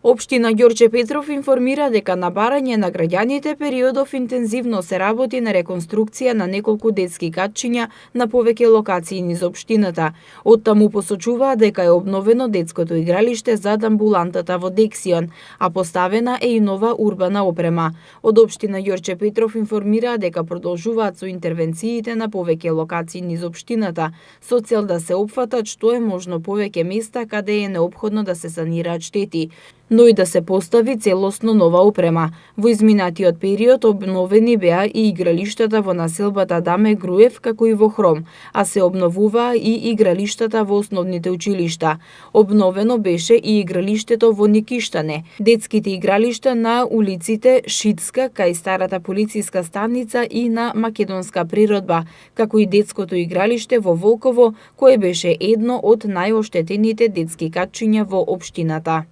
Општина Ѓорче Петров информира дека на барање на граѓаните периодов интензивно се работи на реконструкција на неколку детски катчиња на повеќе локации низ општината. Оттаму посочуваа дека е обновено детското игралиште зад амбулантата во Дексион, а поставена е и нова урбана опрема. Од општина Ѓорче Петров информираа дека продолжуваат со интервенциите на повеќе локации низ општината, со цел да се опфатат што е можно повеќе места каде е неопходно да се санираат штети, но и да се постави целосно нова опрема. Во изминатиот период обновени беа и игралиштата во населбата Даме Груев, како и во Хром, а се обновуваа и игралиштата во основните училишта. Обновено беше и игралиштето во Никиштане, детските игралишта на улиците Шитска кај старата полициска станица и на Македонска природба, како и детското игралиште во Волково, кое беше едно од најоштетените детски катчиња во општината.